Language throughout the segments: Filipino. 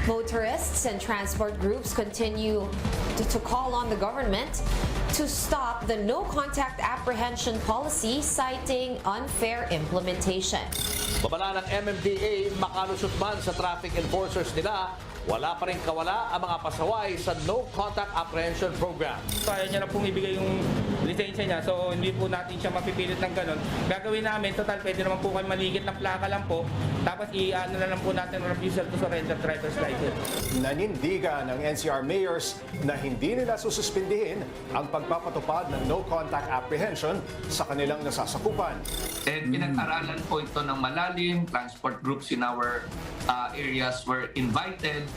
Motorists and transport groups continue to call on the government to stop the no-contact apprehension policy, citing unfair implementation. Babala ng MMDA, makalusot man sa traffic enforcers nila, wala pa rin kawala ang mga pasaway sa no-contact apprehension program. Kaya niya na pong ibigay yung lisensya niya, so hindi po natin siya mapipilit ng ganun. Gagawin namin, total pwede naman po kayo maligit ng plaka lang po, tapos i-ano na lang po natin refusal to surrender driver's license. Nanindigan ng NCR mayors na hindi nila sususpindihin ang pagpapatupad ng no-contact apprehension sa kanilang nasasakupan. And pinag-aralan po ito ng malalim. Transport groups in our areas were invited.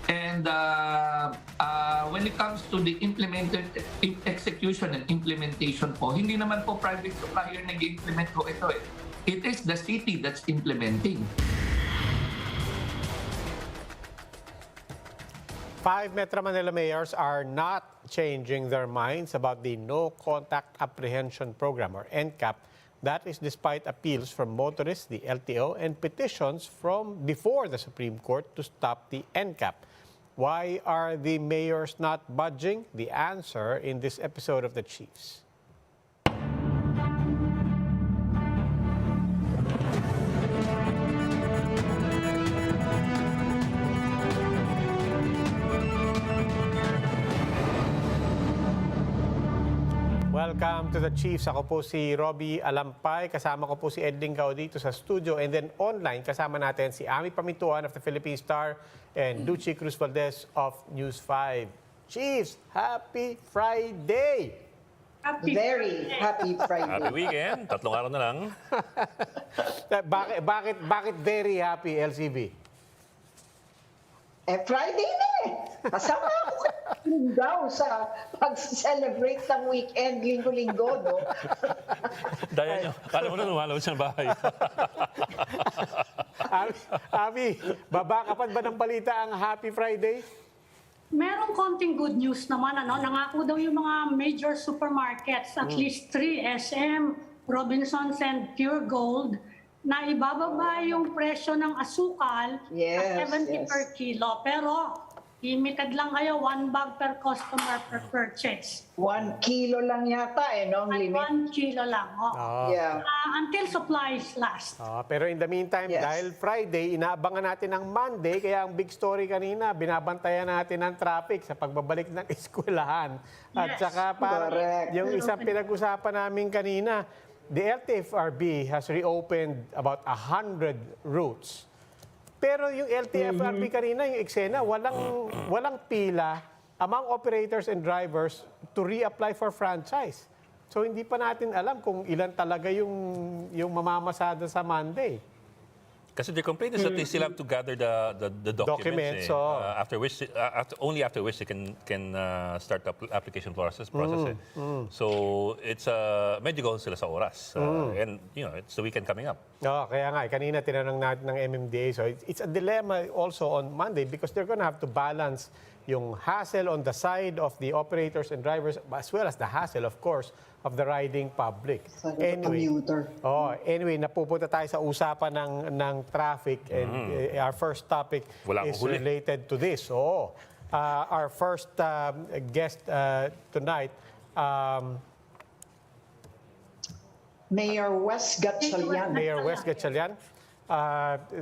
And when it comes to the execution and implementation po, hindi naman po private supplier nag-implement po ito eh. It is the city that's implementing. 5 Metro Manila mayors are not changing their minds about the No Contact Apprehension Program or NCAP. That is despite appeals from motorists, the LTO, and petitions from before the Supreme Court to stop the NCAP. Why are the mayors not budging? The answer in this episode of The Chiefs. Welcome to The Chiefs. Ako po si Roby Alampay. Kasama ko po si Lingao dito sa studio. And then online, kasama natin si Pamintuan of the Philippine Star and Luchi Cruz-Valdes of News 5. Chiefs, happy Friday! Very happy Friday. Happy weekend. Tatlong araw na lang. bakit very happy, LCB? Friday na eh. Kasama ako daw sa pag-celebrate ng weekend, linggo-linggo, no? Daya nyo. Kala mo na lumalabas sa bahay. Abi, babakapan ba ng balita ang Happy Friday? Merong konting good news naman. Nangako daw yung mga major supermarkets, at least 3, SM, Robinsons, and Pure Gold, na ibababa yung presyo ng asukal at 70 per kilo. Pero limited lang kayo, 1 bag per customer per purchase. 1 kilo lang yata no? At Limit. 1 kilo lang. Yeah. Until supplies last. Pero in the meantime, Yes. dahil Friday, inaabangan natin ang Monday, kaya ang big story kanina, binabantayan natin ang traffic sa pagbabalik ng eskwelahan. At Yes. saka Correct. yung isang pinag-usapan namin kanina, the LTFRB has reopened about 100 routes. Pero yung LTFRB kanina, yung eksena, walang pila among operators and drivers to reapply for franchise. So hindi pa natin alam kung ilan talaga yung mamamasada sa Monday. Kasi the complaint is that they still have to gather the documents. Only after which they can start the application process. So it's medyo gawin sila sa oras. And it's the weekend coming up. Kaya nga, kanina tinanong natin ng MMDA. So it's a dilemma also on Monday because they're gonna have to balance yung hassle on the side of the operators and drivers as well as the hassle, of course, of the riding public. Anyway, napupunta tayo sa usapan ng traffic and our first topic is related to this. Our first guest tonight, Mayor Wes Gatchalian. Mayor Wes Gatchalian,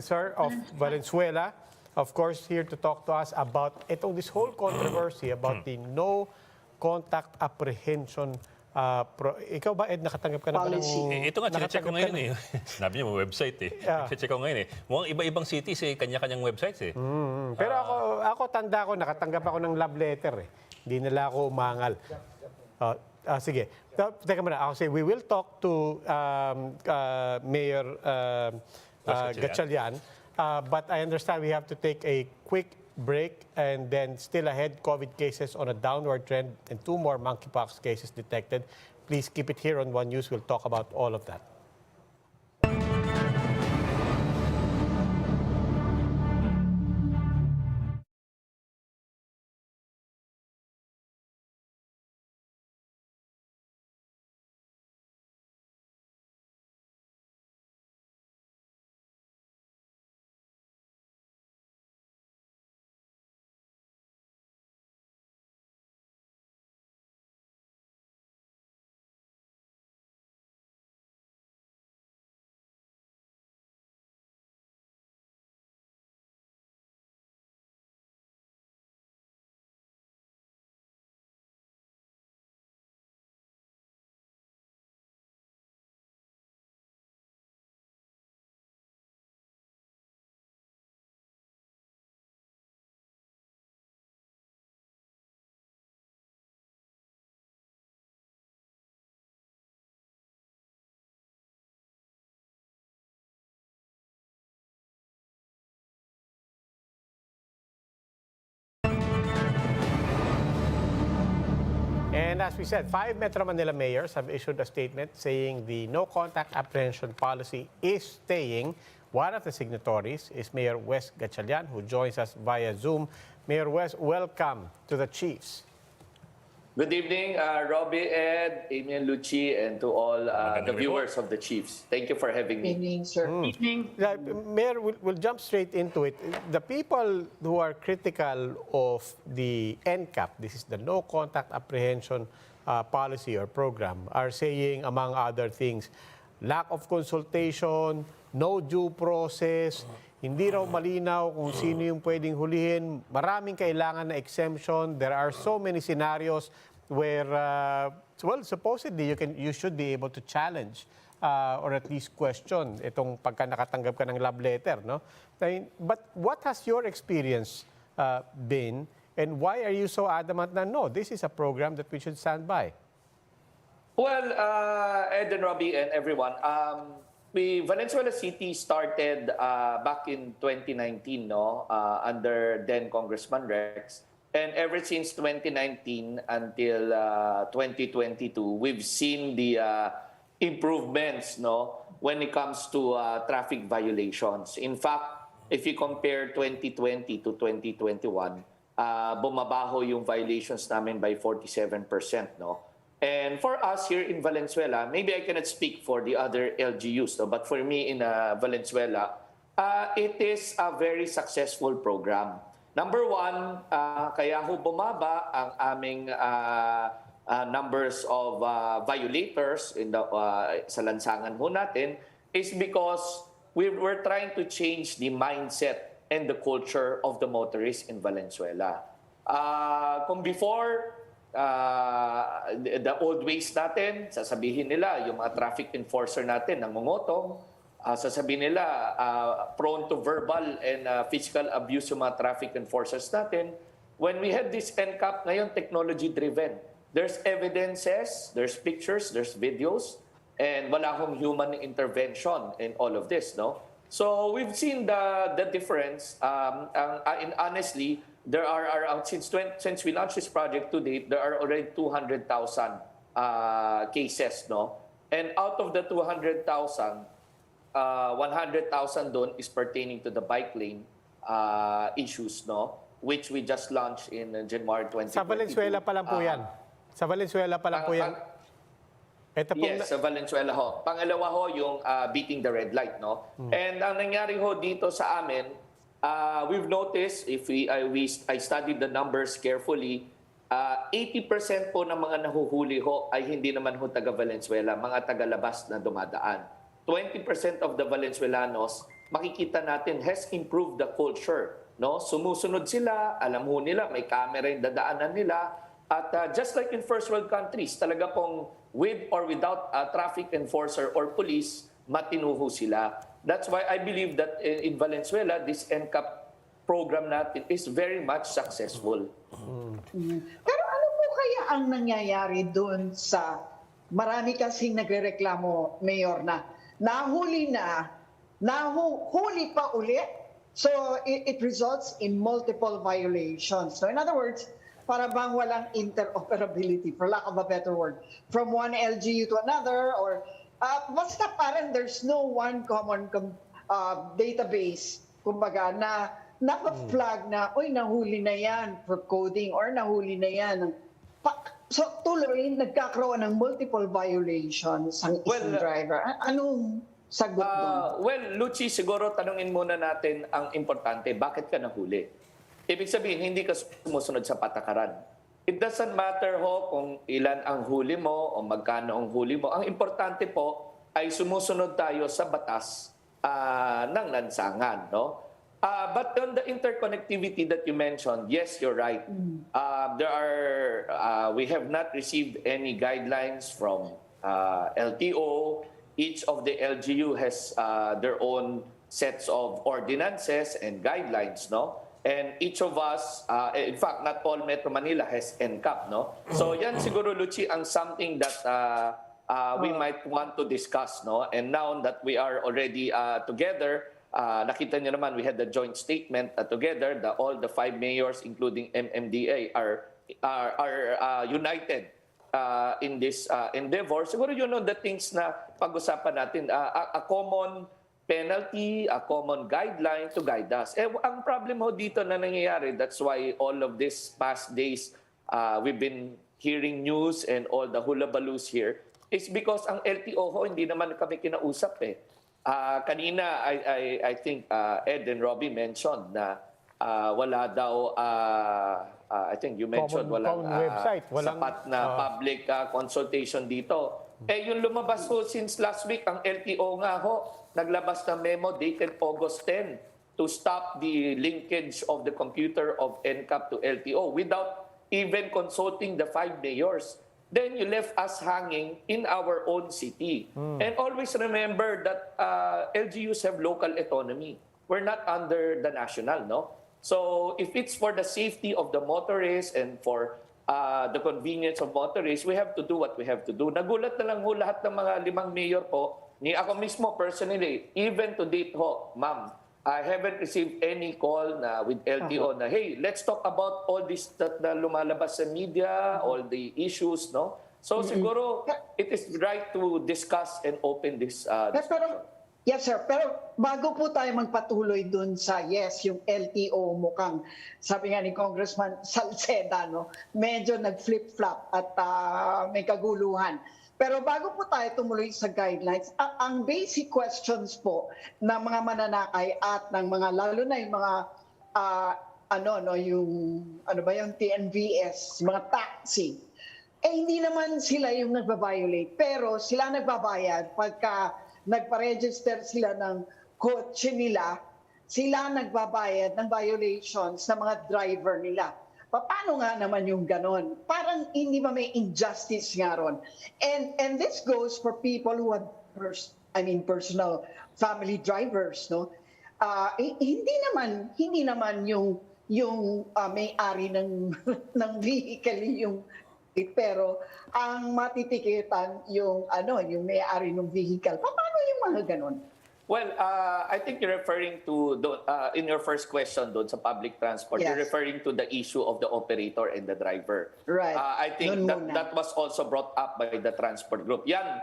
sir, of Valenzuela, of course, here to talk to us about this whole controversy about the no contact apprehension. Ikaw ba, Ed, nakatanggap ka na ba ng... Ito nga, chinecheck ko ngayon eh. Sinabi niyo, may website eh. Chinecheck ko ngayon eh. Mukhang iba-ibang cities eh, kanya-kanyang websites eh. Pero ako tanda ko, nakatanggap ako ng love letter eh. Hindi nila ako umangal. Sige. Teka muna, ako say, we will talk to Mayor Gatchalian. But I understand we have to take a quick break, and then still ahead, COVID cases on a downward trend and 2 more monkeypox cases detected. Please keep it here on One News. We'll talk about all of that. And as we said, 5 Metro Manila mayors have issued a statement saying the no-contact apprehension policy is staying. One of the signatories is Mayor Wes Gatchalian, who joins us via Zoom. Mayor Wes, welcome to the Chiefs. Good evening, Roby, Ed, Amy, and Luchi, and to all the viewers of the Chiefs. Thank you for having me. Evening, sir. Evening. Mayor, we'll jump straight into it. The people who are critical of the NCAP, this is the No Contact Apprehension policy or program, are saying, among other things, lack of consultation, no due process, hindi raw malinaw kung sino yung pwedeng hulihin, maraming kailangan na exemption. There are so many scenarios where, well, supposedly you should be able to challenge or at least question itong pagka nakatanggap ka ng love letter, no? But what has your experience been, and why are you so adamant na no, this is a program that we should stand by? Well, Ed and Roby and everyone, Valenzuela City started back in 2019, no, under then Congressman Rex. And ever since 2019 until 2022, we've seen the improvements, no, when it comes to traffic violations. In fact, if you compare 2020 to 2021, bumabaho yung violations namin by 47%, no? And for us here in Valenzuela, maybe I cannot speak for the other LGUs, no? But for me in Valenzuela, it is a very successful program. Number one, kaya ho bumaba ang aming numbers of violators in the, sa lansangan ho natin is because we're trying to change the mindset and the culture of the motorists in Valenzuela. Kung before, the old ways natin, sasabihin nila, yung mga traffic enforcer natin, nangungotong, sasabihin nila, prone to verbal and physical abuse yung mga traffic enforcers natin. When we had this NCAP, ngayon technology-driven. There's evidences, there's pictures, there's videos, and wala akong human intervention in all of this, no? So we've seen the difference, and honestly, there are around, since we launched this project to date, there are already 200,000 cases, no? And out of the 200,000, 100,000 doon is pertaining to the bike lane issues, no? Which we just launched in January 2022. Sa Valenzuela pa lang po yan. Sa Valenzuela pa lang po yan. Ito Yes, sa Valenzuela ho. Pangalawa ho yung beating the red light, no? And ang nangyari ho dito sa amin, we've noticed, if I studied the numbers carefully, 80% po ng mga nahuhuli ho ay hindi naman ho taga Valenzuela, mga taga-labas na dumadaan. 20% of the Valenzuelanos, makikita natin, has improved the culture, no? Sumusunod sila, alam ho nila, may camera yung dadaanan nila. At just like in first world countries, talaga pong with or without a traffic enforcer or police, matinuho sila. That's why I believe that in Valenzuela, this NCAP program natin is very much successful. Pero ano po kaya ang nangyayari doon sa marami kasing nagrereklamo, Mayor, na nahuli pa ulit? So it results in multiple violations. So in other words, para bang walang interoperability, for lack of a better word, from one LGU to another, or basta parang there's no one common database, kumbaga, na naka-flag na, oy, nahuli na yan for coding or nahuli na yan. So tuloy, nagkakaroon ng multiple violations ang isang driver. Anong sagot doon? Well, Luchi, siguro tanungin muna natin ang importante, bakit ka nahuli? Ibig sabihin, hindi ka sumusunod sa patakaran. It doesn't matter ho kung ilan ang huli mo o magkano ang huli mo. Ang importante po ay sumusunod tayo sa batas ng lansangan, no? But on the interconnectivity that you mentioned, yes, you're right. We have not received any guidelines from LTO. Each of the LGU has their own sets of ordinances and guidelines, no? And each of us, in fact, not all Metro Manila has NCAP, no? So yan siguro, Luchi, ang something that we might want to discuss, no? And now that we are already together, nakita niyo naman, we had the joint statement together. All the 5 mayors, including MMDA, are united in this endeavor. Siguro yun the things na pag-usapan natin. A common penalty, a common guideline to guide us. Ang problem ho dito na nangyayari, that's why all of these past days we've been hearing news and all the hula-balus here, is because ang LTO ho, hindi naman kami kinausap eh. Kanina, I think Ed and Roby mentioned na wala daw, I think you mentioned walang website, walang sapat na public consultation dito. Yung lumabas ho since last week, ang LTO nga ho, naglabas na memo dated August 10 to stop the linkage of the computer of NCAP to LTO without even consulting the 5 mayors. Then you left us hanging in our own city. And always remember that LGUs have local autonomy. We're not under the national, no? So if it's for the safety of the motorists and for the convenience of motorists, we have to do what we have to do. Nagulat na lang ho lahat ng mga 5 mayor po, ni ako mismo personally, even to date ho, ma'am, I haven't received any call na with LTO na, hey, let's talk about all this that na lumalabas sa media, all the issues, no? So siguro, it is right to discuss and open this discussion. Yes, sir. Pero bago po tayo magpatuloy dun sa yes, yung LTO mukhang, sabi nga ni Congressman Salceda, no, medyo nag-flip-flop at may kaguluhan. Pero bago po tayo tumuloy sa guidelines, ang basic questions po ng mga mananakay at ng mga, lalo na yung mga, yung TNVS, mga taxi, hindi naman sila yung nagbabiolate. Pero sila nagbabayad pagka nagpa-register sila ng kotse nila, sila nagbabayad ng violations ng mga driver nila. Paano nga naman yung ganon? Parang hindi ba may injustice nga ron? And this goes for people who have personal family drivers, no? Hindi naman yung may-ari ng vehicle yung pero ang matitikitan yung may-ari ng vehicle. Paano yung mga ganon? Well, I think you're referring to, in your first question doon sa public transport, you're referring to the issue of the operator and the driver. Right. I think that was also brought up by the transport group. Yan,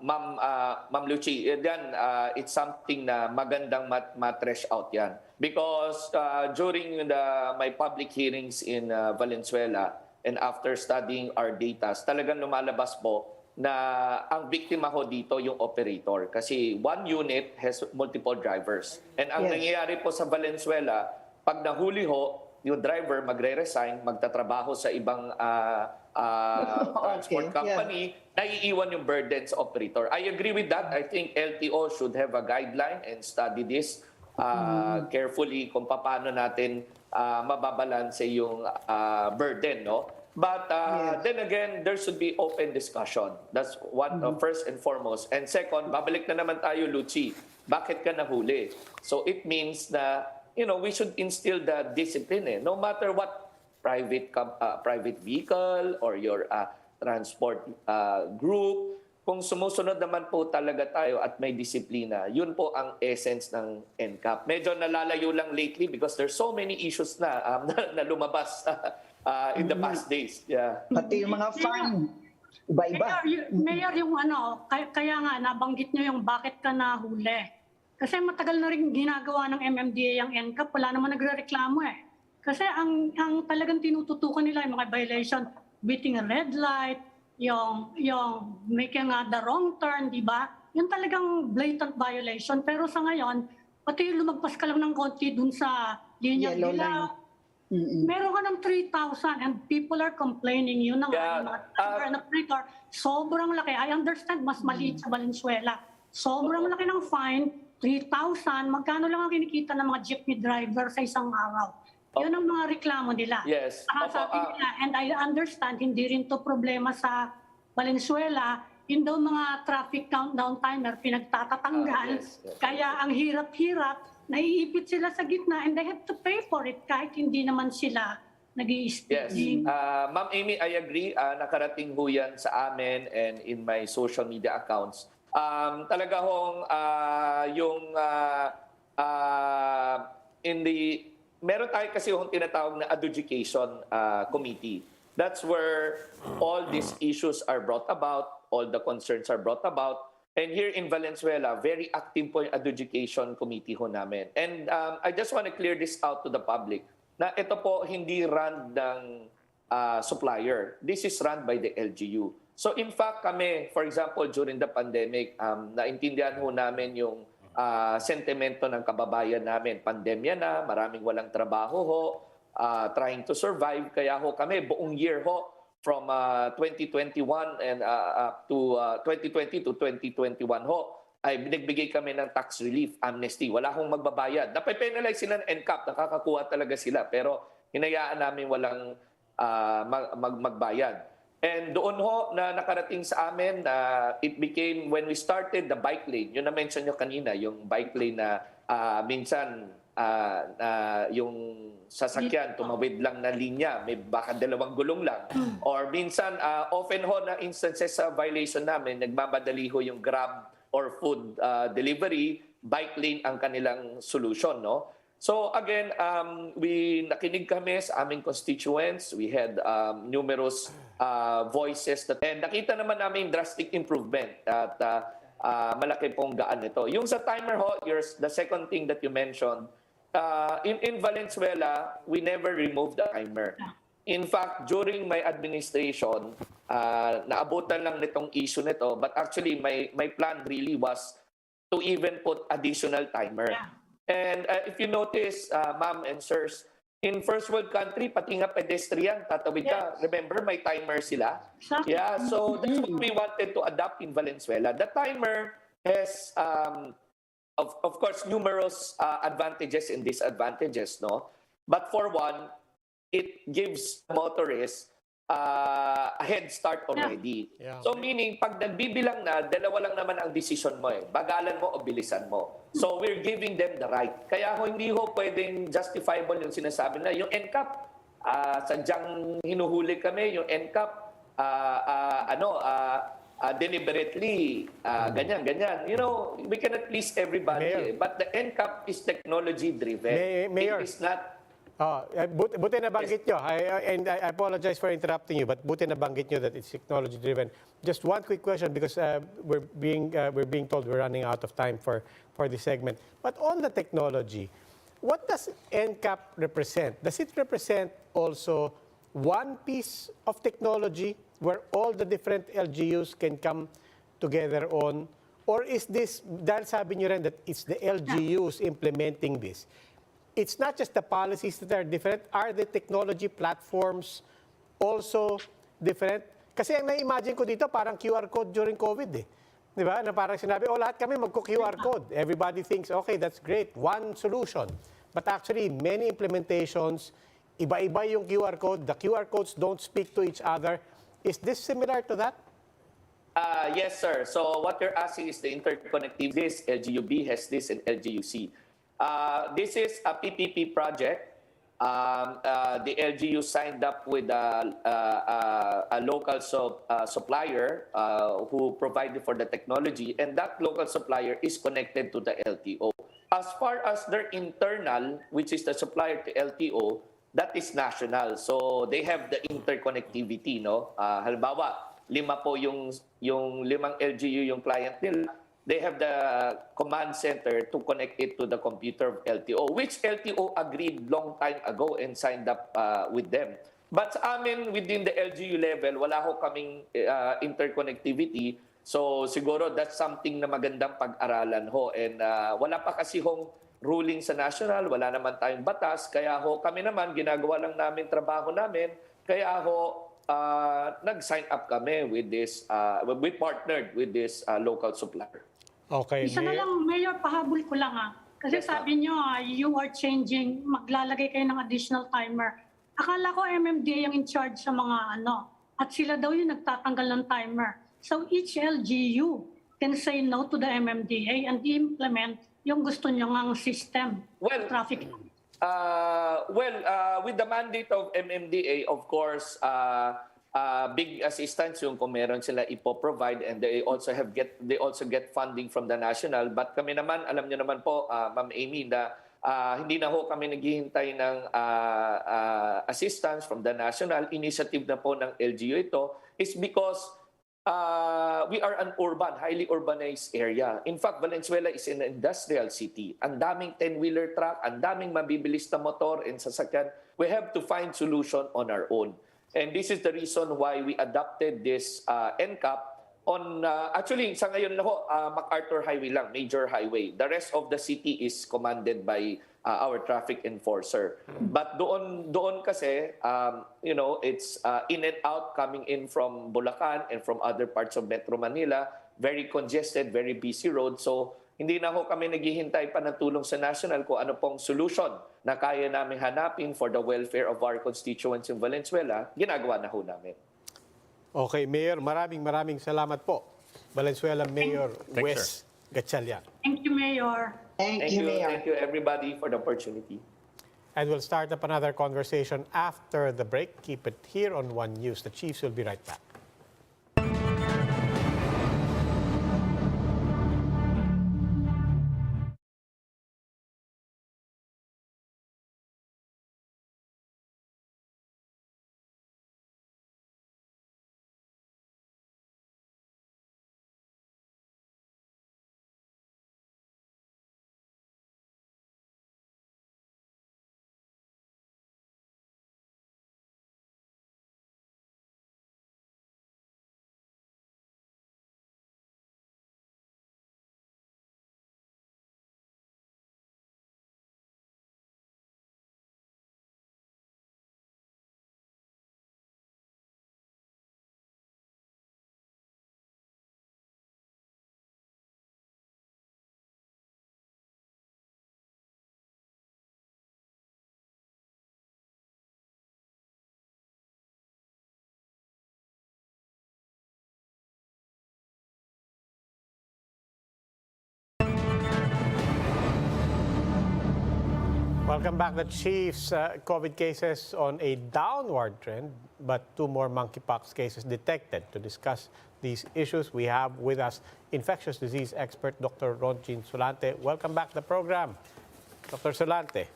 Ma'am Luchi, yan, it's something na magandang matrash out yan. Because during my public hearings in Valenzuela and after studying our data, talagang lumalabas po na ang biktima ho dito yung operator kasi one unit has multiple drivers. And ang nangyayari po sa Valenzuela, pag nahuli ho, yung driver magre-resign, magtatrabaho sa ibang transport company, naiiwan yung burden sa operator. I agree with that. I think LTO should have a guideline and study this carefully kung paano natin mababalanse yung burden, no? But then again, there should be open discussion. That's one first and foremost. And second, babalik na naman tayo, Luchi. Bakit ka nahuli? So it means na, we should instill the discipline. No matter what private vehicle or your transport group, kung sumusunod naman po talaga tayo at may disiplina, yun po ang essence ng NCAP. Medyo nalalayo lang lately because there's so many issues na lumabas in the past days. Yeah. Pati yung mga fine, iba-iba. Mayor, yung kaya nga nabanggit nyo yung bakit ka nahuli. Kasi matagal na rin ginagawa ng MMDA yung NCAP, wala naman nagre-reklamo eh. Kasi ang talagang tinututukan nila yung mga violation, beating a red light, yung making the wrong turn, di ba? Yung talagang blatant violation. Pero sa ngayon, pati yung lumagpas ka lang ng konti dun sa linya nila, meron ka ng 3,000 and people are complaining. Yun ang operator. Sobrang laki. I understand, mas maliit sa Valenzuela. Sobrang laki ng fine, 3,000. Magkano lang ang kinikita ng mga jeepney driver sa isang araw? Yun ang mga reklamo nila. Yes. Sabi nila, and I understand, hindi rin to problema sa Valenzuela. Yun daw mga traffic countdown timer, pinagtatatanggal. Kaya ang hirap-hirap, naiipit sila sa gitna and they have to pay for it kahit hindi naman sila nag-i-speeding. Yes. Ma'am Amy, I agree. Nakarating ho yan sa amin and in my social media accounts. Talaga hong meron tayo kasi yung tinatawag na adjudication committee. That's where all these issues are brought about, all the concerns are brought about. And here in Valenzuela, very active po yung adjudication committee ho namin. And I just want to clear this out to the public na ito po hindi run ng supplier. This is run by the LGU. So in fact kami, for example, during the pandemic, naintindihan ho namin yung sentimento ng kababayan namin. Pandemya na, maraming walang trabaho ho, trying to survive. Kaya ho kami, buong year ho, from 2021 and up to 2020 to 2021 ho, ay binigbigay kami ng tax relief, amnesty. Wala hong magbabayad. Nape-penalize sila ng NCAP, nakakakuha talaga sila. Pero hinayaan namin walang magbayad. And doon ho na nakarating sa amin, it became, when we started the bike lane, yun na-mention nyo kanina, yung bike lane na minsan yung sasakyan tumawid lang na linya, may baka dalawang gulong lang. Or minsan, often ho na instances sa violation namin, nagmamadali ho yung Grab or food delivery, bike lane ang kanilang solution, no? So again, nakinig kami sa aming constituents. We had numerous voices and nakita naman namin drastic improvement at malaki pong gaan ito. Yung sa timer ho, the second thing that you mentioned, in Valenzuela, we never removed the timer. In fact, during my administration, naabutan lang nitong issue nito, but actually my plan really was to even put additional timer. And if you notice, ma'am and sirs, in first world country, pati nga pedestrian, tatawid ka. Remember, may timer sila? Yeah, so that's what we wanted to adopt in Valenzuela. The timer has, of course, numerous advantages and disadvantages, no? But for one, it gives motorists a head start already. So meaning, pag nagbibilang na, dalawa lang naman ang decision mo eh. Bagalan mo o bilisan mo. So we're giving them the right. Kaya hindi ho pwedeng justifiable yung sinasabi na yung NCAP, sadyang hinuhuli kami, yung NCAP, deliberately, ganyan. You know, we cannot please everybody. But the NCAP is technology-driven. Mayor. It is not... buti nabanggit nyo. And I apologize for interrupting you, but buti nabanggit nyo that it's technology-driven. Just one quick question because we're being told we're running out of time for this segment. But on the technology, what does NCAP represent? Does it represent also one piece of technology where all the different LGUs can come together on? Or is this, dahil sabi nyo rin that it's the LGUs implementing this, it's not just the policies that are different. Are the technology platforms also different? Kasi ang na-imagine ko dito, parang QR code during COVID eh. Di ba? Na parang sinabi, lahat kami magko-QR code. Everybody thinks, okay, that's great. One solution. But actually, many implementations, iba-iba yung QR code. The QR codes don't speak to each other. Is this similar to that? Yes, sir. So what you're asking is the interconnectivity. This LGUB has this and LGUC. This is a PPP project. The LGU signed up with a local supplier who provided for the technology, and that local supplier is connected to the LTO. As far as their internal, which is the supplier to LTO, that is national. So they have the interconnectivity, no? Halimbawa, 5 po yung 5 LGU yung client nila. They have the command center to connect it to the computer of LTO, which LTO agreed long time ago and signed up with them. But sa amin, within the LGU level, wala ho kaming interconnectivity. So siguro that's something na magandang pag-aralan ho. And wala pa kasi hong ruling sa national, wala naman tayong batas. Kaya ho kami naman, ginagawa lang namin trabaho namin. Kaya ho, nag-sign up kami with this, we partnered with this local supplier. Okay. Isa na lang, Mayor, pahabol ko lang Kasi sabi nyo, you are changing, maglalagay kayo ng additional timer. Akala ko MMDA yung in charge sa mga at sila daw yung nagtatanggal ng timer. So each LGU can say no to the MMDA and implement yung gusto nyo ngang system. Well, traffic. With the mandate of MMDA, of course, big assistance yung kung meron sila ipo-provide, and they also get funding from the national. But kami naman, alam niyo naman po, Ma'am Amy, na hindi na ho kami naghihintay ng assistance from the national initiative na po ng LGU ito is because we are an urban, highly urbanized area. In fact, Valenzuela is an industrial city. Ang daming 10-wheeler truck, ang daming mabibilis na motor and sasakyan. We have to find solution on our own. And this is the reason why we adopted this NCAP on, actually, sa ngayon lang ho, MacArthur Highway lang, major highway. The rest of the city is commanded by our traffic enforcer. But doon kasi, it's in and out coming in from Bulacan and from other parts of Metro Manila. Very congested, very busy road. So, hindi na ho kami naghihintay pa ng tulong sa national kung ano pong solution na kaya namin hanapin for the welfare of our constituents in Valenzuela. Ginagawa na ho namin. Okay, Mayor, maraming salamat po. Valenzuela Mayor Wes Gatchalian. Thank you, Mayor. Thank you, Mayor. Thank you, everybody, for the opportunity. And we'll start up another conversation after the break. Keep it here on One News. The Chiefs will be right back. Welcome back. The Chiefs COVID cases on a downward trend, but 2 more monkeypox cases detected. To discuss these issues, we have with us infectious disease expert Dr. Ronjin Solante. Welcome back to the program, Dr. Solante.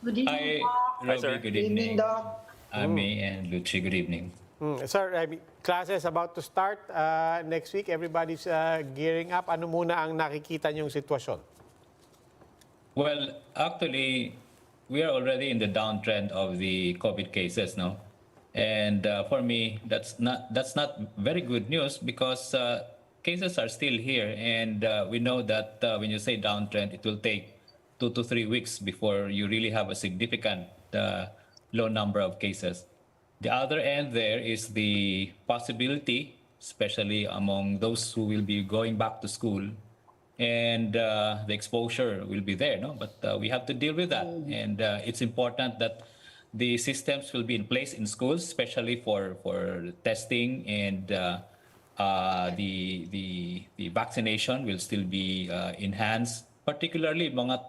Good evening. Hi, Roby. Good evening. Doc. Ami and Luchi, good evening. Sir, classes about to start next week. Everybody's gearing up. Ano muna ang nakikita niyong sitwasyon? Well, actually, we are already in the downtrend of the COVID cases, no? And for me, that's not very good news because cases are still here, and we know that when you say downtrend, it will take 2 to 3 weeks before you really have a significant low number of cases. The other end there is the possibility, especially among those who will be going back to school, and the exposure will be there, no? But we have to deal with that, and it's important that the systems will be in place in schools, especially for testing, and the vaccination will still be enhanced. Particularly mga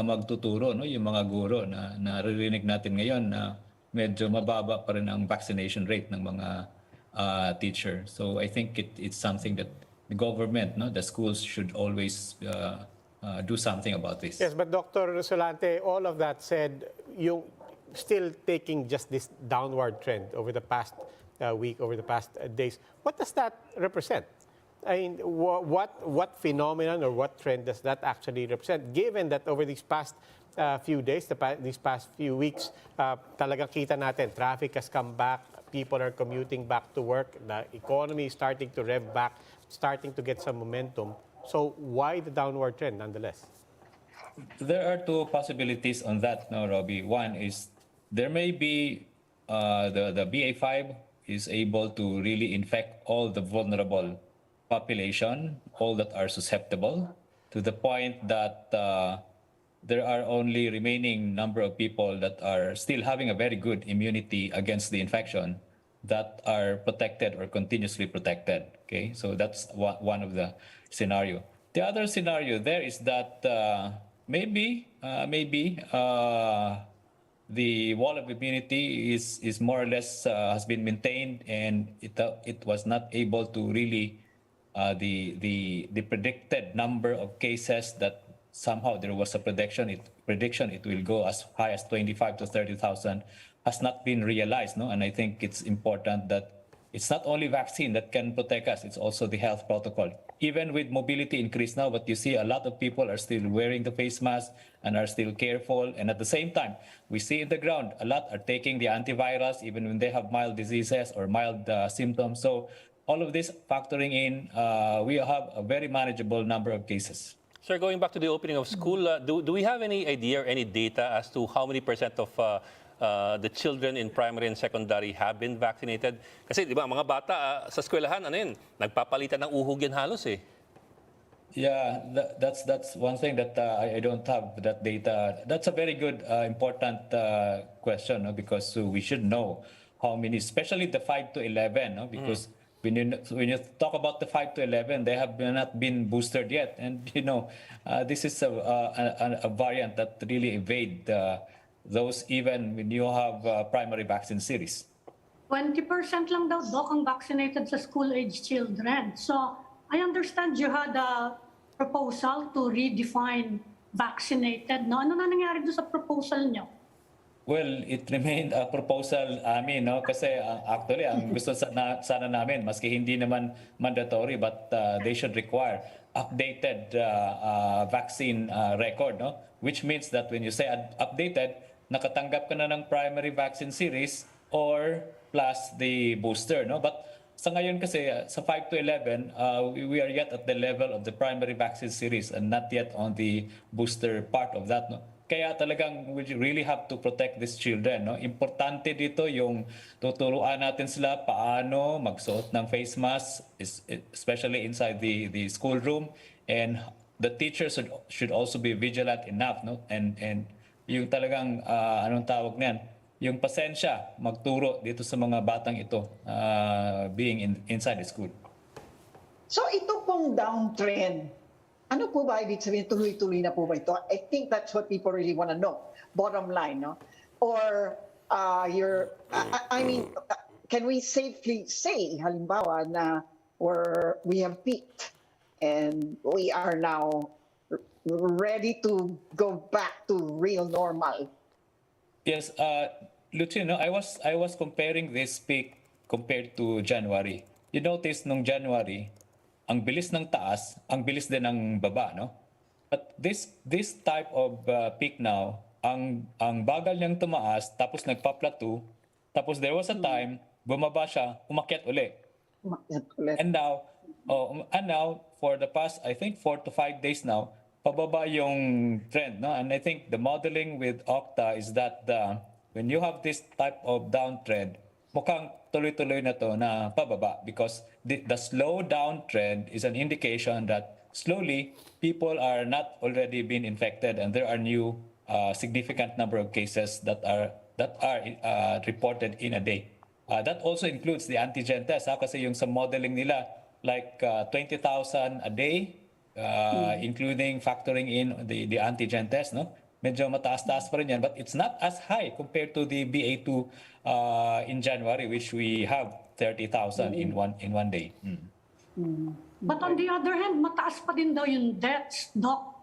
magtuturo, no, yung mga guro na naririnig natin ngayon na medyo mababa pa rin ang vaccination rate ng mga teacher. So I think it's something that the government, no, the schools should always do something about this. Yes, but Dr. Solante, all of that said, you still taking just this downward trend over the past week, over the past days. What does that represent? I mean, what phenomenon or what trend does that actually represent? Given that over these past few days, these past few weeks, talagang kita natin, traffic has come back, people are commuting back to work, the economy is starting to rev back, starting to get some momentum. So why the downward trend nonetheless? There are 2 possibilities on that, no, Robbie. One is there may be the BA5 is able to really infect all the vulnerable population, all that are susceptible, to the point that there are only remaining number of people that are still having a very good immunity against the infection that are protected or continuously protected. Okay, so that's one of the scenario. The other scenario there is that maybe the wall of immunity is more or less has been maintained, and it was not able to really the predicted number of cases that somehow there was a prediction it will go as high as 25 to 30,000 has not been realized, no? And I think it's important that it's not only vaccine that can protect us, it's also the health protocol. Even with mobility increase now, but you see a lot of people are still wearing the face mask and are still careful. And at the same time, we see in the ground, a lot are taking the antivirals even when they have mild diseases or mild symptoms. So all of this factoring in, we have a very manageable number of cases. Sir, going back to the opening of school, do we have any idea or any data as to how many percent of the children in primary and secondary have been vaccinated? Kasi di ba, mga bata sa eskwelahan, ano yun, nagpapalitan ng uhog yan halos eh. Yeah, that's one thing that I don't have that data. That's a very good, important question, no? Because we should know how many, especially the 5 to 11, no? Because when you talk about the 5 to 11, they have not been boosted yet, and this is a variant that really evade those even when you have primary vaccine series. 20% lang daw, Doc, ang vaccinated sa school-age children. So, I understand you had a proposal to redefine vaccinated. No? Ano na nangyari doon sa proposal nyo? Well, it remained a proposal amin, no? Kasi actually, ang gusto sana namin, maski hindi naman mandatory, but they should require updated vaccine record, no? Which means that when you say updated, nakatanggap ka na ng primary vaccine series or plus the booster, no? But sa ngayon kasi, sa 5 to 11, we are yet at the level of the primary vaccine series and not yet on the booster part of that, no? Kaya talagang we really have to protect these children, no? Importante dito yung tuturuan natin sila paano magsuot ng face mask, especially inside the schoolroom, and the teachers should also be vigilant enough, no? And yung talagang anong tawag niyan, yung pasensya magturo dito sa mga batang ito being inside the school. So ito pong downtrend, ano po ba ibig sabihin, tuloy-tuloy na po ba ito? I think that's what people really want to know. Bottom line, no? Or I mean, can we safely say, halimbawa, na we have peaked and we are now ready to go back to real normal? Yes, Luchi, no, I was comparing this peak compared to January. You notice nung January, ang bilis ng taas, ang bilis din ng baba, no? But this type of peak now, ang bagal niyang tumaas, tapos nagpa-plateau, tapos there was a time, bumaba siya, umakyat uli. And now, for the past, I think 4 to 5 days now, pababa yung trend, no? And I think the modeling with OCTA is that when you have this type of downtrend, mukhang tuloy-tuloy na to na pababa, because the slow down trend is an indication that slowly people are not already been infected and there are new significant number of cases that are reported in a day. That also includes the antigen test, kasi yung sa modeling nila like 20,000 a day, including factoring in the antigen test, no? Medyo mataas-taas pa rin yan, but it's not as high compared to the BA2 in January, which we have 30,000 in one day. But on the other hand, mataas pa din daw yung deaths, Doc.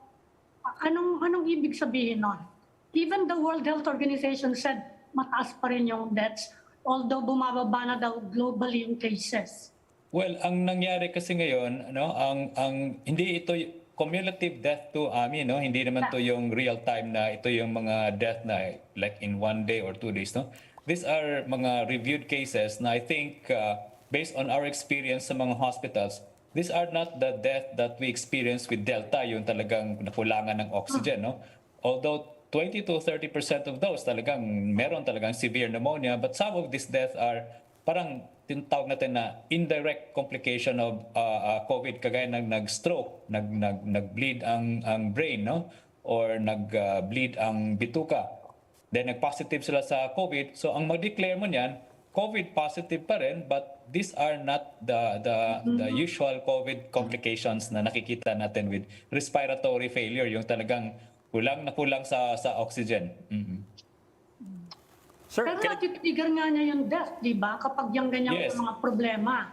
Anong ibig sabihin nun? Even the World Health Organization said mataas pa rin yung deaths, although bumababa na daw globally yung cases. Well, ang nangyari kasi ngayon, no, ang hindi ito cumulative death to amin, no, hindi naman to yung real time na ito yung mga death na like in 1 day or 2 days, no. These are mga reviewed cases na I think based on our experience sa mga hospitals, these are not the death that we experienced with Delta, yung talagang nakulangan ng oxygen, no. Although 20 to 30% of those talagang meron talagang severe pneumonia, but some of these deaths are parang tinatawag natin na indirect complication of COVID, kagaya ng nag-stroke, nag-bleed ang brain, no? Or nag-bleed ang bituka. Then nag-positive sila sa COVID. So ang mag-declare mo niyan, COVID positive pa rin, but these are not the usual COVID complications na nakikita natin with respiratory failure, yung talagang kulang sa oxygen. Sir, pero natitrigger nga niya yung death, di ba? Kapag yung ganyan mga problema.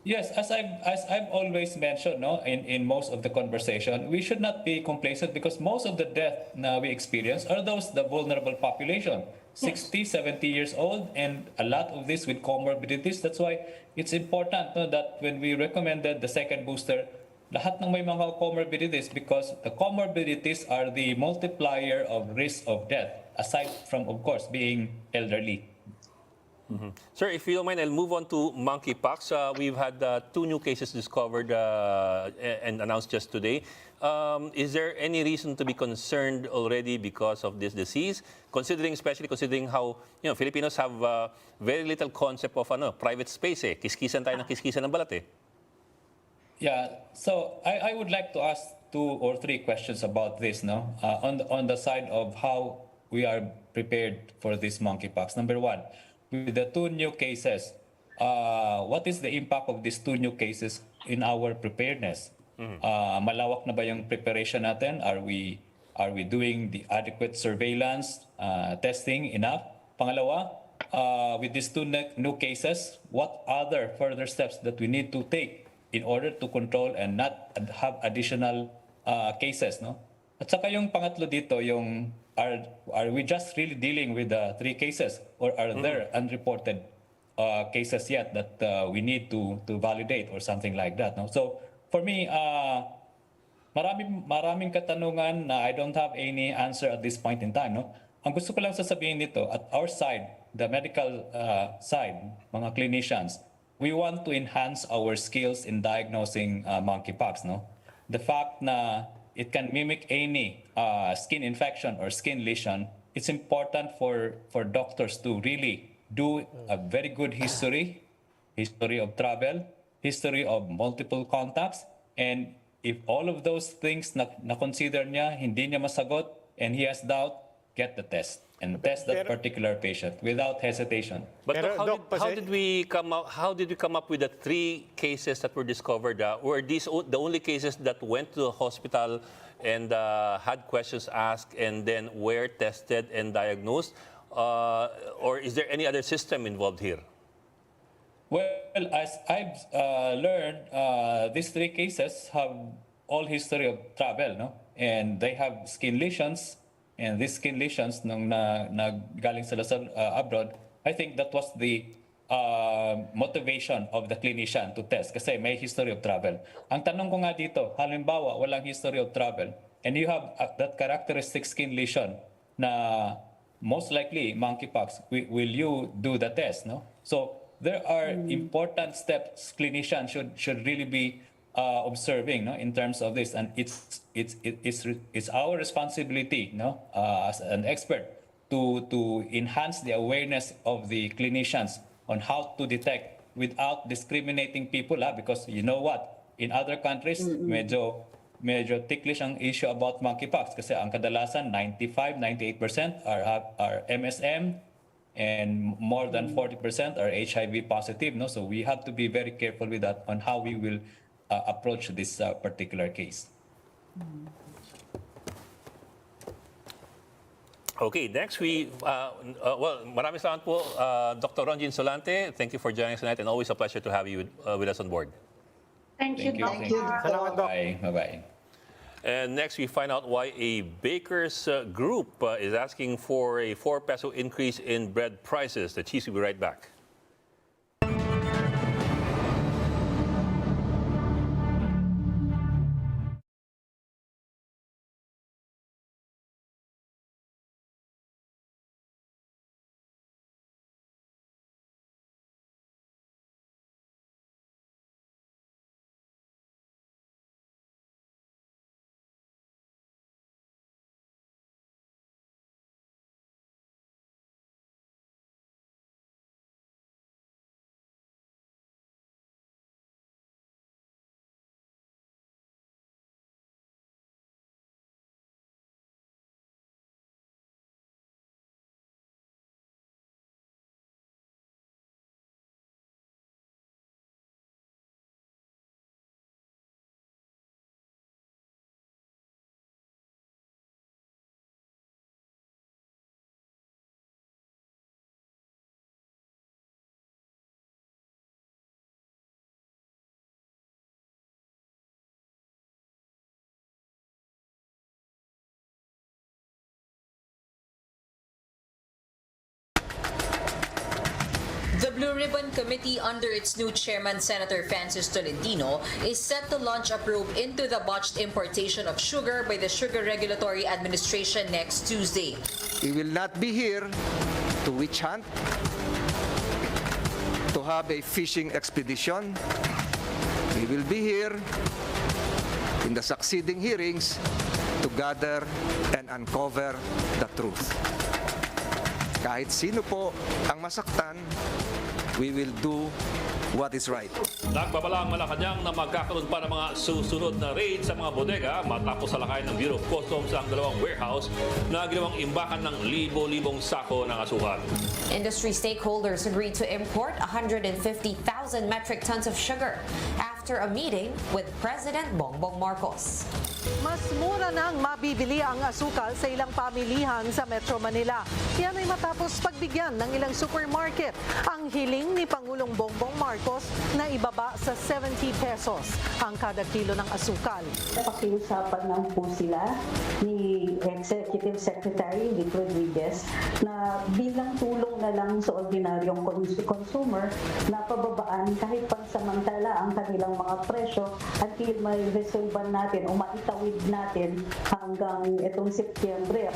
Yes, as I've always mentioned, no, in most of the conversation, we should not be complacent because most of the death na we experience are those the vulnerable population, 60, 70 years old, and a lot of this with comorbidities. That's why it's important, no, that when we recommended the second booster, lahat ng may mga comorbidities, because the comorbidities are the multiplier of risk of death, aside from, of course, being elderly. Sir, if you don't mind, I'll move on to monkeypox. We've had 2 new cases discovered and announced just today. Is there any reason to be concerned already because of this disease? Especially considering how Filipinos have very little concept of private space. Kiskisan tayo ng kiskisan ng balat. Yeah, so I would like to ask 2 or 3 questions about this, no? On the side of how we are prepared for this monkeypox. Number 1, with the 2 new cases, what is the impact of these 2 new cases in our preparedness? Malawak na ba yung preparation natin? Are we doing the adequate surveillance, testing enough? Pangalawa, with these 2 new cases, what other further steps that we need to take in order to control and not have additional cases, no? At saka yung pangatlo dito, yung are we just really dealing with the 3 cases, or are there unreported cases yet that we need to validate or something like that, no? So for me, maraming katanungan na I don't have any answer at this point in time, no? Ang gusto ko lang sasabihin nito, at our side, the medical side, mga clinicians, we want to enhance our skills in diagnosing monkeypox, no? The fact na it can mimic any skin infection or skin lesion, it's important for doctors to really do a very good history of travel, history of multiple contacts, and if all of those things na-consider niya, hindi niya masagot, and he has doubt, get the test and test that particular patient without hesitation. But Doc, how did we come up with the 3 cases that were discovered? Were these the only cases that went to the hospital and had questions asked and then were tested and diagnosed? Or is there any other system involved here? Well, as I've learned, these 3 cases have all history of travel, no? And they have skin lesions. And these skin lesions nung galing sila sa abroad, I think that was the motivation of the clinician to test kasi may history of travel. Ang tanong ko nga dito, halimbawa walang history of travel and you have that characteristic skin lesion na most likely monkeypox, will you do the test, no? So there are important steps clinicians should really be observing, no, in terms of this, and it's our responsibility, no, as an expert to enhance the awareness of the clinicians on how to detect without discriminating people, because you know what, in other countries medyo ticklish ang issue about monkeypox kasi ang kadalasan 95-98% are MSM and more than 40% are HIV positive, no? So we have to be very careful with that on how we will approach this particular case. Okay, next maraming salamat po, Dr. Ronjin Solante. Thank you for joining us tonight and always a pleasure to have you with us on board. Thank you, Thank you. Salamat, Doc. Bye-bye. And next, we find out why a baker's group is asking for a 4 peso increase in bread prices. The Chiefs will be right back. The Blue Ribbon Committee, under its new chairman, Senator Francis Tolentino, is set to launch a probe into the botched importation of sugar by the Sugar Regulatory Administration next Tuesday. We will not be here to witch hunt, to have a fishing expedition. We will be here in the succeeding hearings to gather and uncover the truth. Kahit sino po ang masaktan, we will do what is right. Nagbabala ang Malacanang na magkakaroon pa ng mga susunod na raid sa mga bodega matapos salakay ng Bureau of Customs ang dalawang warehouse na ginawang imbakan ng libo-libong sako ng asukal. Industry stakeholders agreed to import 150,000 metric tons of sugar after a meeting with President Bongbong Marcos. Mas mura nang mabibili ang asukal sa ilang pamilihan sa Metro Manila. Yan ay matapos pagbigyan ng ilang supermarket ang hiling ni Pangulong Bongbong Marcos na ibaba sa 70 pesos ang kada kilo ng asukal. Pakiusapan lang po sila ni Executive Secretary Luchi Cruz-Valdes na bilang tulong na lang sa ordinaryong consumer na pababaan kahit pansamantala ang kanilang mga presyo at may resolban natin o maitawid natin hanggang itong Setyembre.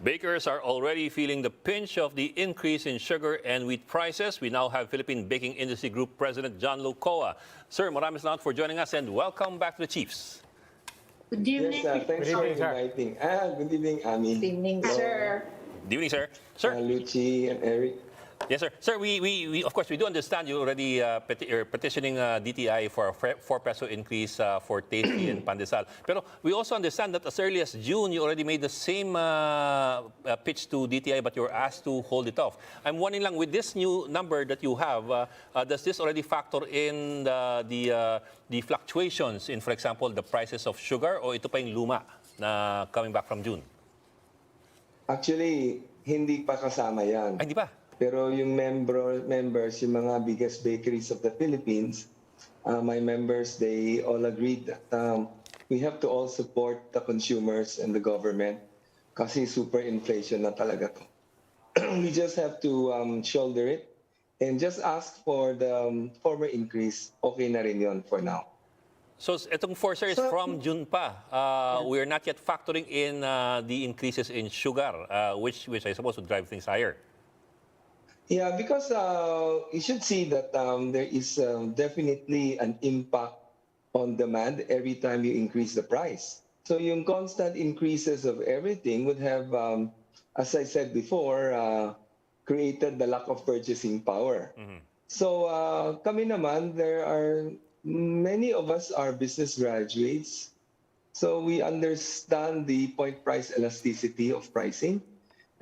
Bakers are already feeling the pinch of the increase in sugar and wheat prices. We now have Philippine Baking Industry Group President Johnlu Koa. Sir, maraming salamat for joining us and welcome back to the Chiefs. Good evening. Yes, thanks for inviting. Good evening, Amin. Good evening, sir. Good evening, sir. Sir. Luchi and Eric. Yes, sir. Sir, we of course, we do understand you already petitioning DTI for a 4 peso increase for Tasty and Pandesal. Pero we also understand that as early as June, you already made the same pitch to DTI, but you were asked to hold it off. I'm wondering lang, with this new number that you have, does this already factor in the fluctuations in, for example, the prices of sugar, o ito pa yung luma na coming back from June? Actually, hindi pa kasama yan. Ay, hindi pa? Pero yung members, yung mga biggest bakeries of the Philippines, my members, they all agreed that we have to all support the consumers and the government kasi super inflation na talaga to. We just have to shoulder it and just ask for the former increase. Okay na rin yun for now. So itong 4, sir, is from June pa. We are not yet factoring in the increases in sugar, which I suppose would drive things higher. Yeah, because you should see that there is definitely an impact on demand every time you increase the price. So yung constant increases of everything would have, as I said before, created the lack of purchasing power. Mm-hmm. So kami naman, there are many of us are business graduates. So we understand the point price elasticity of pricing.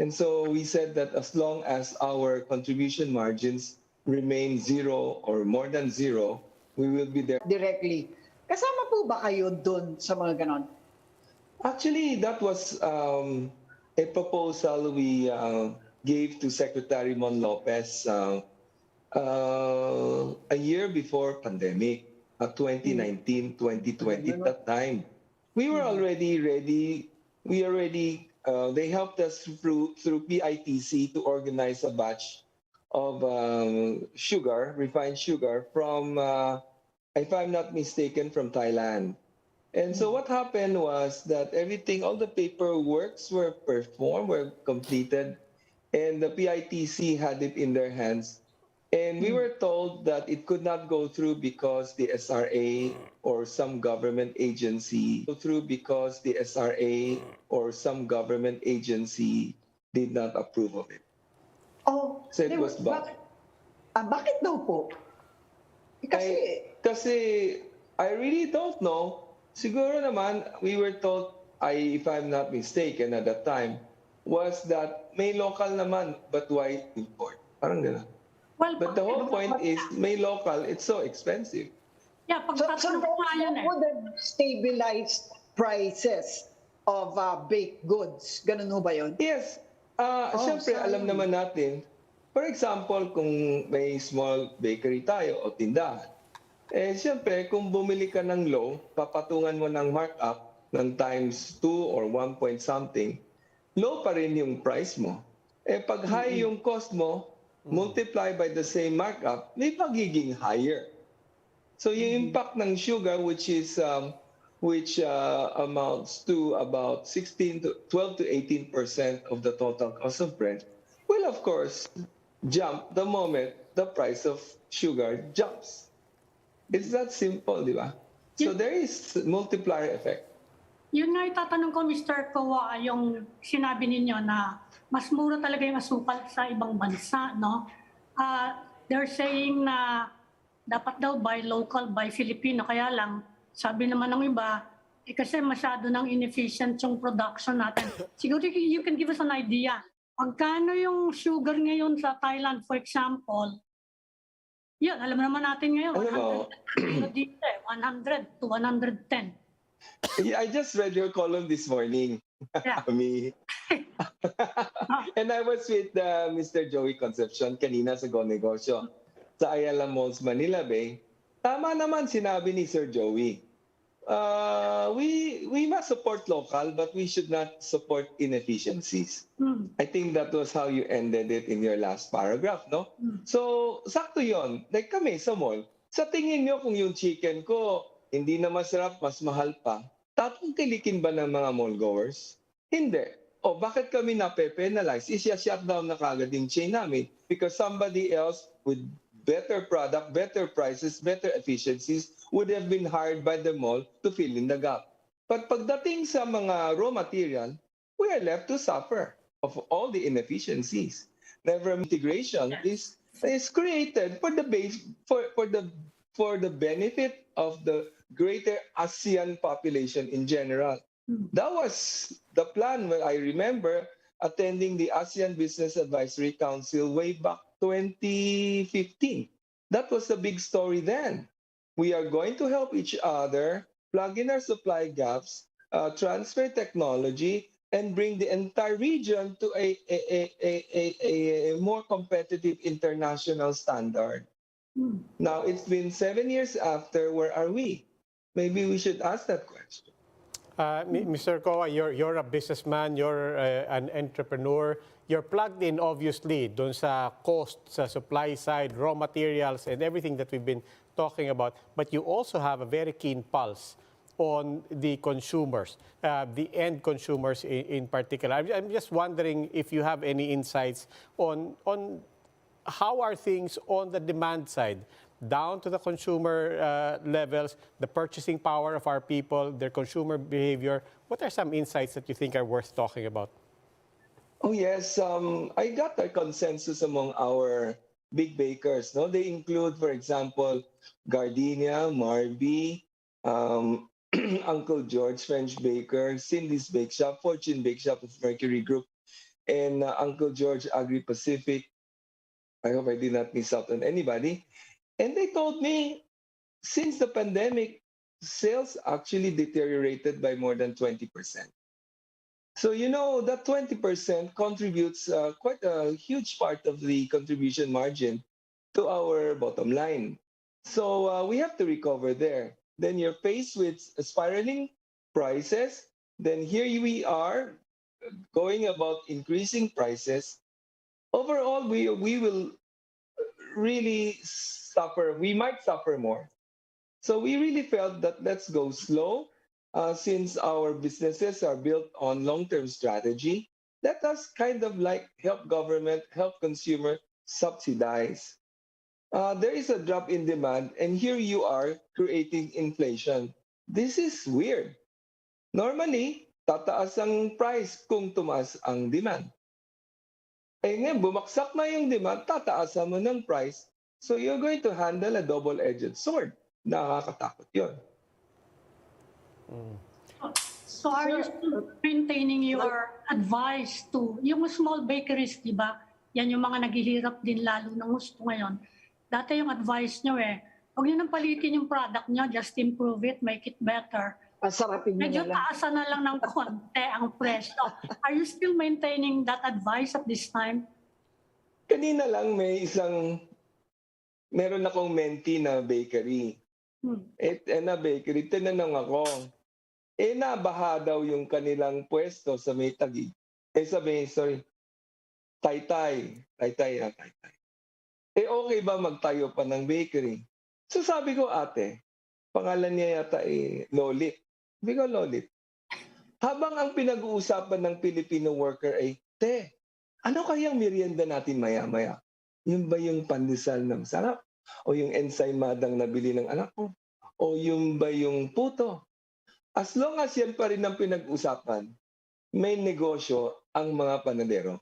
And so we said that as long as our contribution margins remain zero or more than zero, we will be there. Directly. Kasama po ba kayo dun sa mga ganon? Actually, that was a proposal we gave to Secretary Mon Lopez a year before pandemic, 2019, 2020 at that time. We were already ready. They helped us through PITC to organize a batch of sugar, refined sugar from, if I'm not mistaken, from Thailand. And so what happened was that all the paperwork were performed, were completed, and the PITC had it in their hands. And we were told that it could not go through because the SRA or some government agency did not approve of it. Oh, so it was bad. Bakit daw po? Kasi I really don't know. Siguro naman, we were told, if I'm not mistaken at that time, was that may local naman, but why import? Parang gano'n. Well, but the whole point is, may local, it's so expensive. Yeah, so that would have stabilized prices of baked goods. Ganun ho ba yun? Yes. Siyempre, alam naman natin, for example, kung may small bakery tayo o tindahan, siyempre, kung bumili ka ng low, papatungan mo ng markup ng times 2 or 1 point something, low pa rin yung price mo. Pag high yung cost mo, multiply by the same markup, may magiging higher. So yung impact ng sugar, which amounts to about 12 to 18% of the total cost of bread, will of course jump the moment the price of sugar jumps. It's that simple, di ba? So there is multiplier effect. Yun nga itatanong ko, Mr. Koa, yung sinabi ninyo na mas mura talaga yung asukal sa ibang bansa, no? They're saying na dapat daw buy local, buy Filipino. Kaya lang, sabi naman ng iba, kasi masyado ng inefficient yung production natin. Siguro you can give us an idea. Pagkano yung sugar ngayon sa Thailand, for example? Yun, alam naman natin ngayon, 100 to 110. Yeah, I just read your column this morning. Yeah. Me. And I was with Mr. Joey Concepcion kanina sa Go Negosyo sa Ayala Malls, Manila Bay. Tama naman sinabi ni Sir Joey. We must support local, but we should not support inefficiencies. I think that was how you ended it in your last paragraph, no? So, sakto yon. Like kami sa mall, sa tingin nyo kung yung chicken ko hindi na masarap, mas mahal pa, tatangkilikin ba ng mga mall goers? Hindi. O bakit kami nape-penalize? Isya-shut down na kagad yung chain namin because somebody else with better product, better prices, better efficiencies would have been hired by the mall to fill in the gap. But pagdating sa mga raw material, we are left to suffer of all the inefficiencies. Never integration is created for the base for the benefit of the greater ASEAN population in general. That was the plan when I remember attending the ASEAN Business Advisory Council way back 2015. That was the big story then. We are going to help each other, plug in our supply gaps, transfer technology, and bring the entire region to a more competitive international standard. Now, it's been 7 years after, where are we? Maybe we should ask that question. Mr. Koa, you're a businessman, you're an entrepreneur. You're plugged in, obviously, dun sa cost, sa supply side, raw materials, and everything that we've been talking about. But you also have a very keen pulse on the consumers, the end consumers in particular. I'm just wondering if you have any insights on how are things on the demand side, down to the consumer levels, the purchasing power of our people, their consumer behavior. What are some insights that you think are worth talking about? Oh yes, I got a consensus among our big bakers. No, they include, for example, Gardenia, Marby, Uncle George French Baker, Cindy's Bake Shop, Fortune Bake Shop of Mercury Group, and Uncle George Agri Pacific. I hope I did not miss out on anybody. And they told me, since the pandemic, sales actually deteriorated by more than 20%. So, you know, that 20% contributes quite a huge part of the contribution margin to our bottom line. So we have to recover there. Then you're faced with spiraling prices. Then here we are going about increasing prices. Overall, we will really suffer. We might suffer more. So we really felt that let's go slow. Since our businesses are built on long-term strategy, let us kind of like help government, help consumer subsidize. There is a drop in demand, and here you are creating inflation. This is weird. Normally, tataas ang price kung tumaas ang demand. Eh ngayon, bumagsak na yung demand, tataasan mo ng price. So you're going to handle a double-edged sword. Nakakatakot yun. So are you still maintaining your advice to yung small bakeries, di ba? Yan yung mga naghihirap din lalo ng gusto ngayon. Dati yung advice nyo huwag nyo nang palitin yung product nyo, just improve it, make it better. Pasarapin nyo Medyo na lang. taasan na lang ng konti ang presyo. Are you still maintaining that advice at this time? Kanina lang meron akong mentee na bakery. Na bakery, tinanong ako, nabaha daw yung kanilang pwesto sa may Taguig. Taytay na taytay. Okay ba magtayo pa ng bakery? So sabi ko, ate, pangalan niya yata Lolit. Sabi ko, Lolit. Habang ang pinag-uusapan ng Filipino worker ay, ano kayang merienda natin maya-maya? Yung ba yung pandesal na masarap? O yung ensaymadang nabili ng anak ko? O yung ba yung puto? As long as yan pa rin ang pinag-usapan, may negosyo ang mga panadero.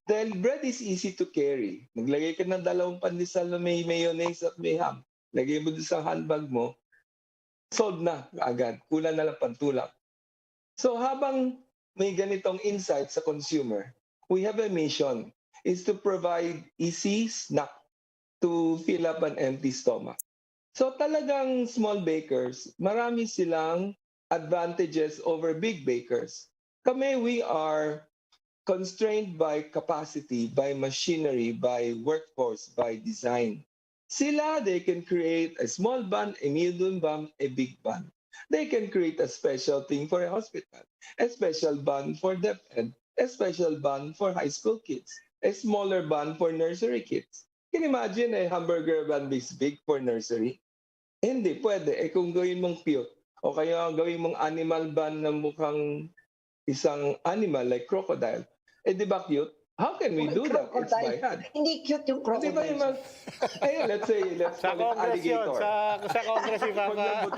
Dahil bread is easy to carry. Maglagay ka ng 2 pandesal na may mayonnaise at may ham. Lagay mo doon sa handbag mo, sold na agad. Kulang na lang pantulak. So habang may ganitong insight sa consumer, we have a mission is to provide easy snack to fill up an empty stomach. So talagang small bakers, marami silang advantages over big bakers. Kami, we are constrained by capacity, by machinery, by workforce, by design. Sila, they can create a small bun, a medium bun, a big bun. They can create a special thing for a hospital, a special bun for deaf ed, a special bun for high school kids, a smaller bun for nursery kids. Can you imagine a hamburger bun this big for nursery? Hindi, pwede. Kung gawin mong cute, o kaya gawin mong animal bun na mukhang isang animal like crocodile, di ba cute? How can we do that? It's by hand. Hindi cute yung crocodile. Di ba yung let's Sa call it Congress yun. alligator. Sa Congress si Papa.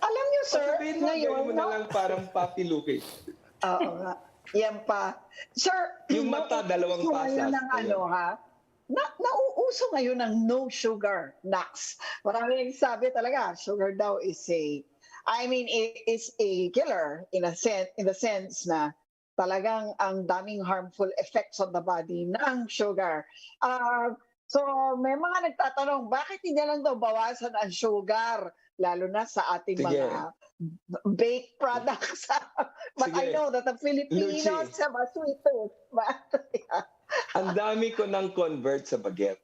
Alam niyo, sir, Sabihin mo, gawin mo na lang parang Papi Luque. Oo nga. Yan pa. Sir, Yung mata, 2 pasas. Nauuso ngayon ng no sugar nuts. Marami nagsabi talaga, sugar daw is a killer in the sense na talagang ang daming harmful effects on the body ng sugar. So may mga nagtatanong, bakit hindi lang daw bawasan ang sugar, lalo na sa ating mga baked products? But I know that the Filipinos have a sweet tooth. Ang dami ko nang convert sa baguette.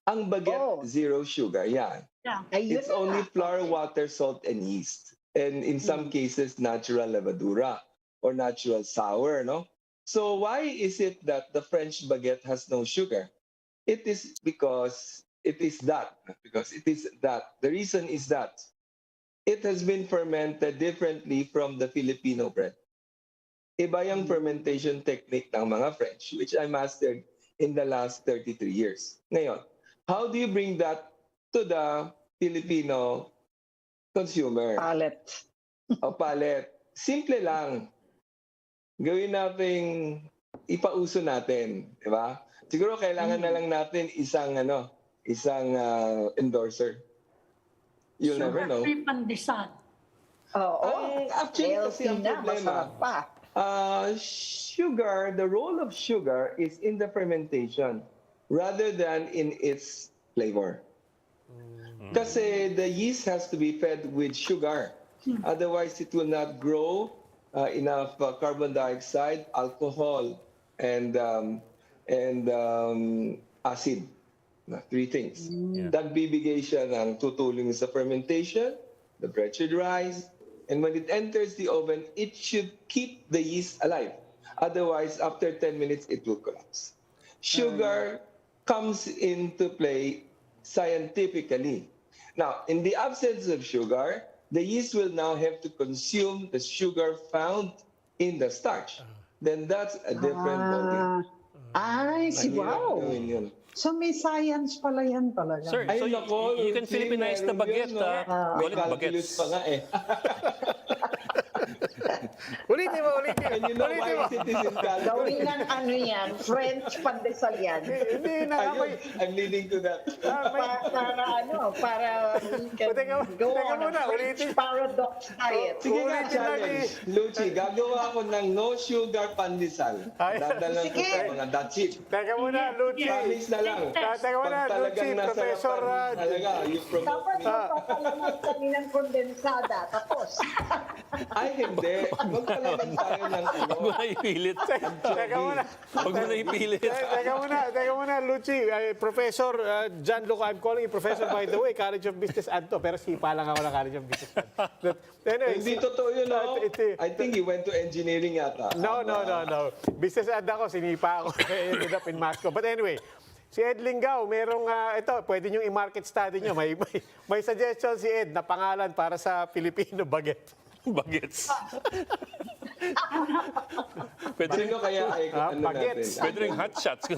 Ang baguette, 0 sugar. Yan. It's only flour, water, salt, and yeast. And in some cases, natural levadura or natural sour, no? So why is it that the French baguette has no sugar? It is because it is that. The reason is that it has been fermented differently from the Filipino bread. Iba yung fermentation technique ng mga French, which I mastered in the last 33 years. Ngayon, how do you bring that to the Filipino consumer? Palate. Simple lang. Gawin nating ipauso natin, di ba? Siguro kailangan na lang natin isang endorser. You'll never know. Actually, kasi ang problema, sugar, the role of sugar is in the fermentation rather than in its flavor. Kasi the yeast has to be fed with sugar. Otherwise, it will not grow enough carbon dioxide, alcohol, and acid. 3 things. Nagbibigay siya ng tutulong sa fermentation, the bread should rise, and when it enters the oven, it should keep the yeast alive. Otherwise, after 10 minutes, it will collapse. Sugar comes into play scientifically. Now, in the absence of sugar, the yeast will now have to consume the sugar found in the starch. Then that's a different ballgame. Wow. So may science pala yan talaga. Sir, so you can Filipinize the baguette. Call it baguettes. Ulitin mo. And you know why it is in Gawin ng yan, French pandesal yan. Hindi na I'm leading to that. Para go on a French paradox diet. Sige nga, challenge. Luchi, gagawa ako ng no sugar pandesal. Dadalan ko sa mga that's it. Teka muna, Luchi. Promise na lang. Teka muna, Luchi, Professor. Talaga, you promote Dapat me. magpapalaman kami ng kondensada. Tapos. Ay, hindi. Magpalaman tayo ng Huwag mo na ipilit. Teka muna. Huwag mo na ipilit. Teka muna, Luchi. Professor Johnlu Koa, I'm calling you Professor, by the way, College of Business Adto, pero sipa lang ako ng College of Business Adto. Anyway, hindi totoo yun, no? I think you went to engineering yata. No. Business ad ako, sinipa ako. Ended up in Moscow. But anyway, si Ed Lingao, merong, ito, pwede nyo i-market study nyo. May suggestion si Ed na pangalan para sa Filipino baguette. Bagets. Sino kaya ay baguettes. Pwede rin hot shots.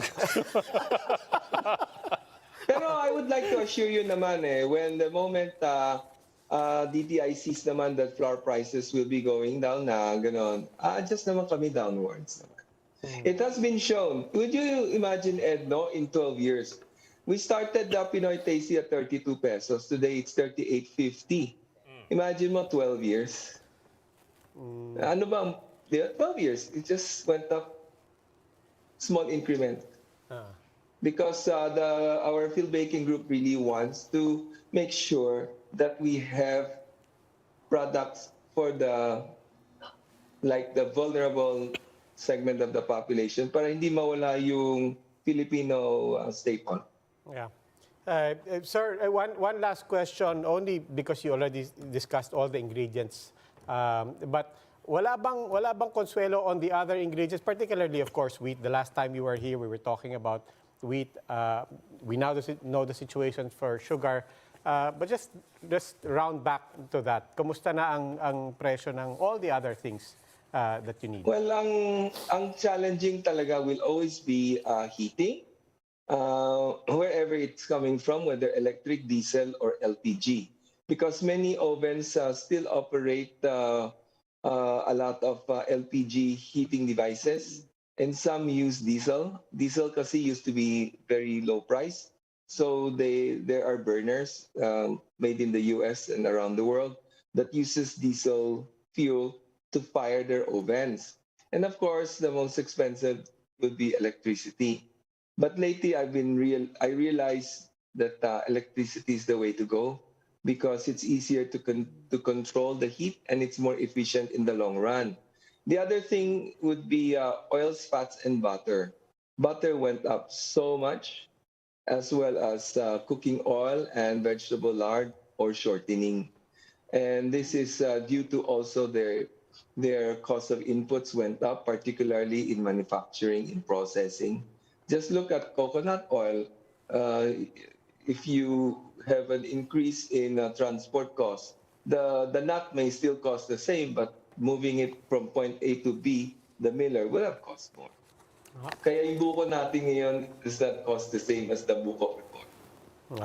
Pero I would like to assure you naman when the moment DTI sees naman that flour prices will be going down na gano'n, adjust naman kami downwards naman. It has been shown. Would you imagine, Ed, no, in 12 years, we started the Pinoy Tasty at 32 pesos. Today, it's 38.50. Imagine mo, 12 years. Ano ba? 12 years. It just went up small increment. Because our Phil Baking Group really wants to make sure that we have products for the vulnerable segment of the population para hindi mawala yung Filipino staple. Yeah. Sir, one last question, only because you already discussed all the ingredients. But wala bang consuelo on the other ingredients, particularly, of course, wheat. The last time you were here, we were talking about wheat. We now know the situation for sugar. But just round back to that. Kumusta na ang presyo ng all the other things that you need? Well, ang challenging talaga will always be heating, wherever it's coming from, whether electric, diesel, or LPG. Because many ovens still operate a lot of LPG heating devices, and some use diesel. Diesel kasi used to be very low price. So there are burners made in the US and around the world that uses diesel fuel to fire their ovens. And of course, the most expensive would be electricity. But lately, I realized that electricity is the way to go because it's easier to control the heat and it's more efficient in the long run. The other thing would be oils, fats, and butter. Butter went up so much, as well as cooking oil and vegetable lard or shortening. And this is due to also their cost of inputs went up, particularly in manufacturing, in processing. Just look at coconut oil. If you have an increase in transport costs, the nut may still cost the same, but moving it from point A to B, the miller will have cost more. Kaya yung buko natin ngayon does not cost the same as the buko before.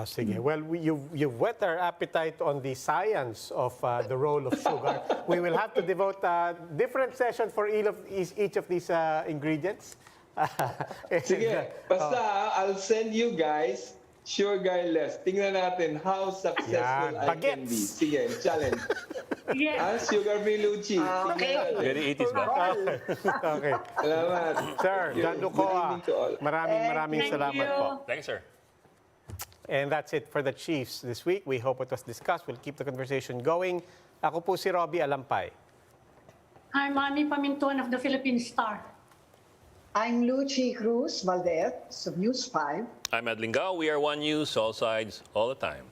Sige. Well, you've whet our appetite on the science of the role of sugar. We will have to devote a different session for each of these ingredients. Sige, basta I'll send you guys sugar less. Tingnan natin how successful I can be. Sige, challenge. Sugar-free Luchi. Okay. Very 80s ba? Okay. Salamat. Sir, Johnlu Koa, maraming salamat po. Thank you, sir. And that's it for the Chiefs this week. We hope it was discussed. We'll keep the conversation going. Ako po si Roby Alampay. I'm Ami Pamintuan of the Philippine Star. I'm Luchi Cruz-Valdes of News 5. I'm Lingao. We are One News, all sides, all the time.